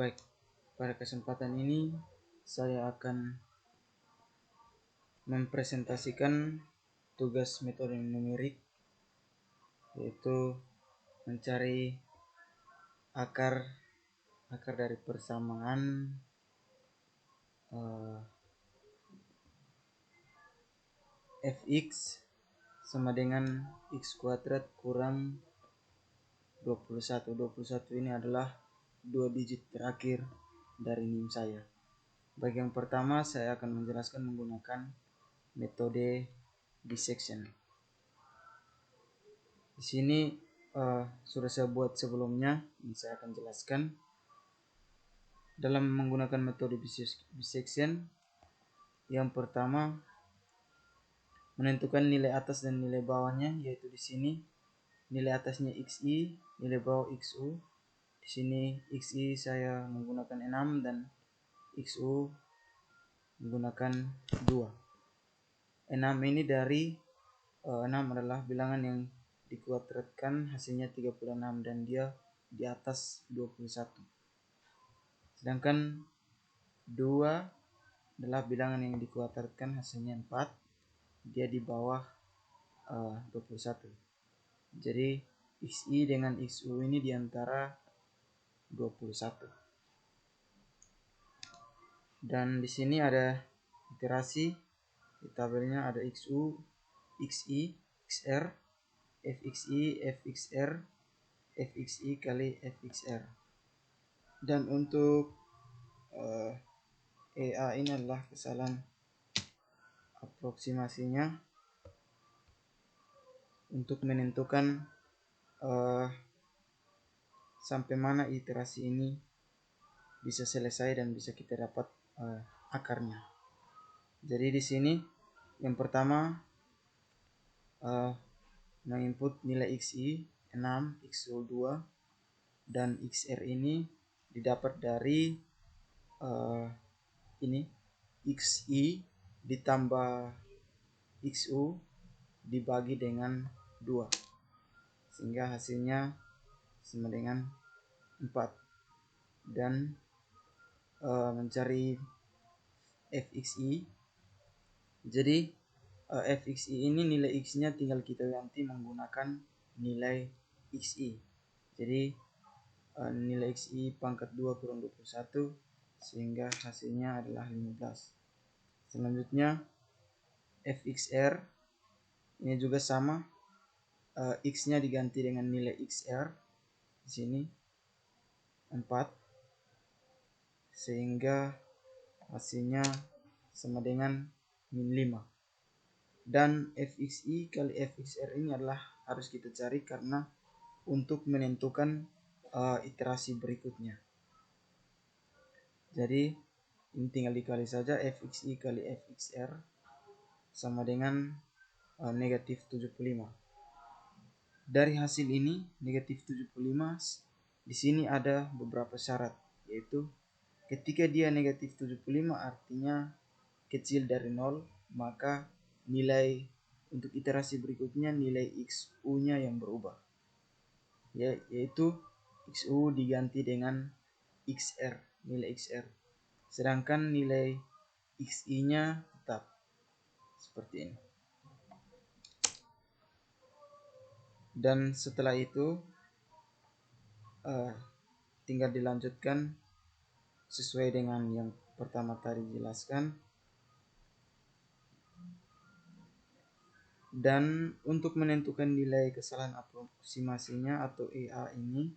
Baik, pada kesempatan ini saya akan mempresentasikan tugas metode numerik, yaitu mencari akar dari persamaan fx sama dengan x kuadrat kurang 21. 21 ini adalah 2 digit terakhir dari NIM saya. Baik, yang pertama saya akan menjelaskan menggunakan metode dissection. Di sini sudah saya buat sebelumnya, ini saya akan jelaskan. Dalam menggunakan metode dissection, yang pertama menentukan nilai atas dan nilai bawahnya, yaitu di sini nilai atasnya xi, nilai bawah xu. Di sini xi saya menggunakan 6 dan xu menggunakan 2. 6 ini dari 6 adalah bilangan yang dikuadratkan hasilnya 36 dan dia di atas 21. Sedangkan 2 adalah bilangan yang dikuadratkan hasilnya 4, dia di bawah 21. Jadi xi dengan xu ini di antara 21. Dan di sini ada iterasi, di tabelnya ada xu, xi, xr, fxi, fxr, fxi kali fxr. Dan untuk EA ini adalah kesalahan aproksimasinya untuk menentukan sampai mana iterasi ini bisa selesai dan bisa kita dapat akarnya. Jadi di sini yang pertama menginput nilai xi 6, xu 2 dan xr ini didapat dari ini xi ditambah xu dibagi dengan 2, sehingga hasilnya sama dengan 4. Dan mencari fxi, jadi fxi ini nilai x nya tinggal kita ganti menggunakan nilai xi. Jadi nilai xi pangkat 2 kurang 21, sehingga hasilnya adalah 15. Selanjutnya fxr ini juga sama, x nya diganti dengan nilai xr di sini 4, sehingga hasilnya sama dengan min 5. Dan fxi kali fxr ini adalah harus kita cari karena untuk menentukan iterasi berikutnya. Jadi ini tinggal dikali saja, fxi kali fxr sama dengan negatif 75. Dari hasil ini negatif 75, di sini ada beberapa syarat, yaitu ketika dia negatif 75 artinya kecil dari 0, maka nilai untuk iterasi berikutnya nilai xu nya yang berubah, yaitu xu diganti dengan xr, nilai xr, sedangkan nilai xi nya tetap seperti ini. Dan setelah itu tinggal dilanjutkan sesuai dengan yang pertama tadi dijelaskan. Dan untuk menentukan nilai kesalahan aproksimasinya atau EA ini,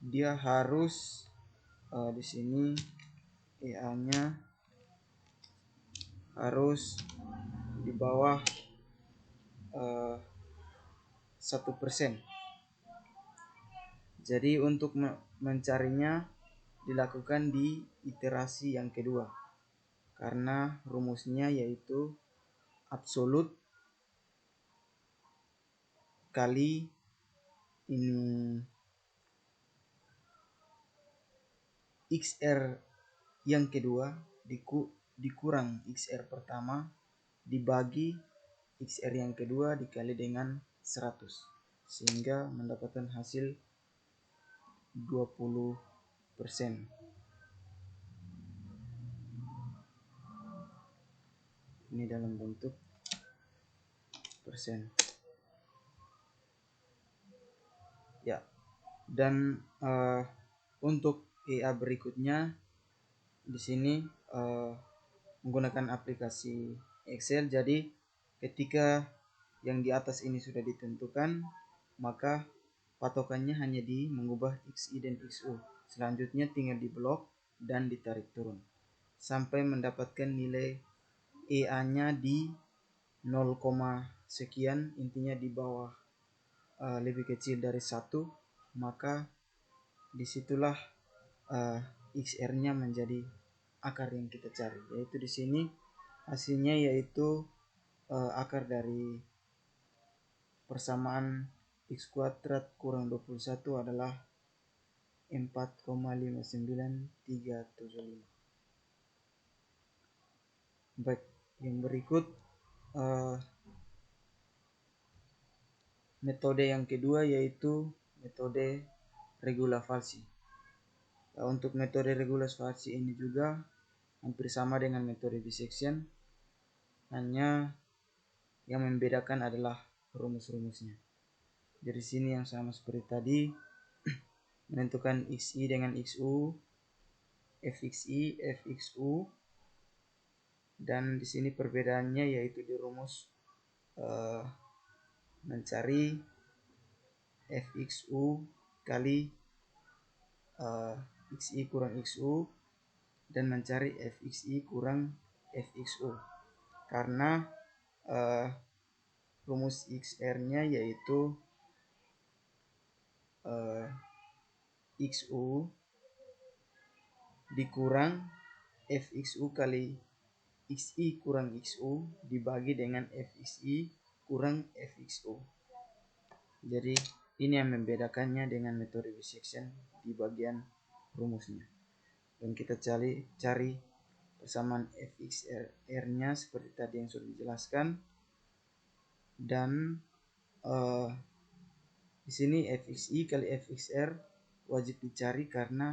dia harus di sini EA nya harus di bawah 1%. Jadi untuk mencarinya dilakukan di iterasi yang kedua, karena rumusnya yaitu absolut kali ini xr yang kedua dikurang xr pertama dibagi xr yang kedua dikali dengan 100, sehingga mendapatkan hasil 25. persen. Ini dalam bentuk persen. Ya. Dan untuk EA berikutnya di sini menggunakan aplikasi Excel. Jadi ketika yang di atas ini sudah ditentukan, maka patokannya hanya di mengubah XI dan XU. Selanjutnya tinggal diblok dan ditarik turun sampai mendapatkan nilai EA-nya di 0, sekian, intinya di bawah lebih kecil dari 1, maka disitulah XR-nya menjadi akar yang kita cari, yaitu di sini hasilnya yaitu akar dari persamaan x kuadrat kurang 21 adalah 4,59375. Baik, yang berikut metode yang kedua yaitu metode regulavasi. Untuk metode regulavasi ini juga hampir sama dengan metode dissection, hanya yang membedakan adalah rumus-rumusnya. Dari sini yang sama seperti tadi, menentukan XI dengan XU, FXI, FXU, dan di sini perbedaannya yaitu di rumus mencari FXU kali XI kurang XU dan mencari FXI kurang FXU, karena rumus XR-nya yaitu XU dikurang FXU kali XI kurang XU dibagi dengan FXI kurang FXU. Jadi ini yang membedakannya dengan metode dissection di bagian rumusnya. Dan kita cari persamaan FXR-nya seperti tadi yang sudah dijelaskan. Dan di sini FXI kali FXR wajib dicari karena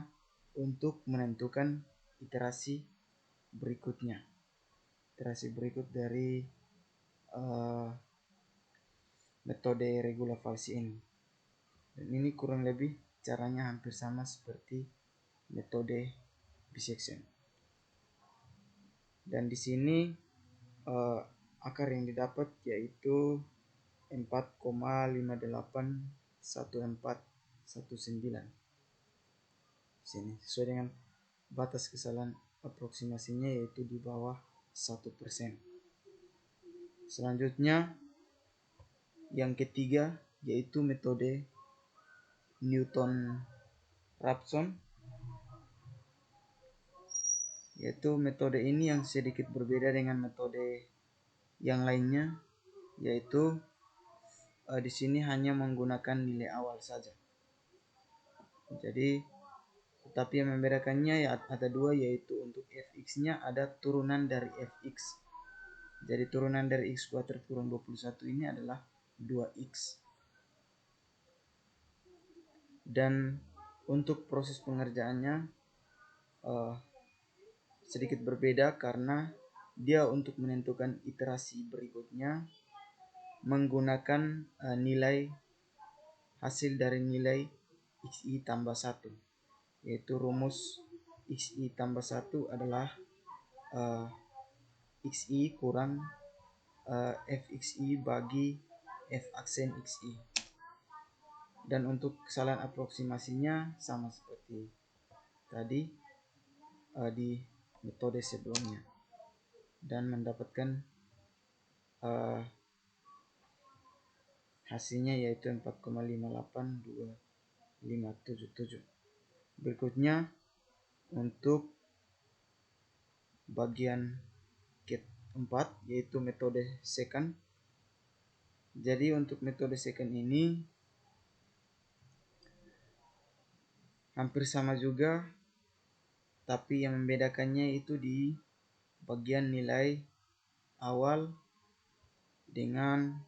untuk menentukan iterasi berikutnya. Iterasi berikut dari metode regulavasi ini. Dan ini kurang lebih caranya hampir sama seperti metode dissection. Dan di sini akar yang didapat yaitu 4,581419. Sini sesuai dengan batas kesalahan aproksimasinya yaitu di bawah 1%. Selanjutnya yang ketiga yaitu metode Newton-Raphson, yaitu metode ini yang sedikit berbeda dengan metode yang lainnya, yaitu di sini hanya menggunakan nilai awal saja. Jadi tetapi yang membedakannya ya ada dua, yaitu untuk fx-nya ada turunan dari fx. Jadi turunan dari x kuadrat kurang 21 ini adalah 2x. Dan untuk proses pengerjaannya sedikit berbeda karena dia untuk menentukan iterasi berikutnya menggunakan nilai hasil dari nilai xi tambah 1, yaitu rumus xi tambah 1 adalah xi kurang fxi bagi f aksen xi. Dan untuk kesalahan aproksimasinya sama seperti tadi di metode sebelumnya, dan mendapatkan hasilnya yaitu 4,582577. Berikutnya untuk bagian keempat yaitu metode second. Jadi untuk metode second ini hampir sama juga, tapi yang membedakannya itu di bagian nilai awal dengan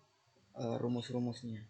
rumus-rumusnya.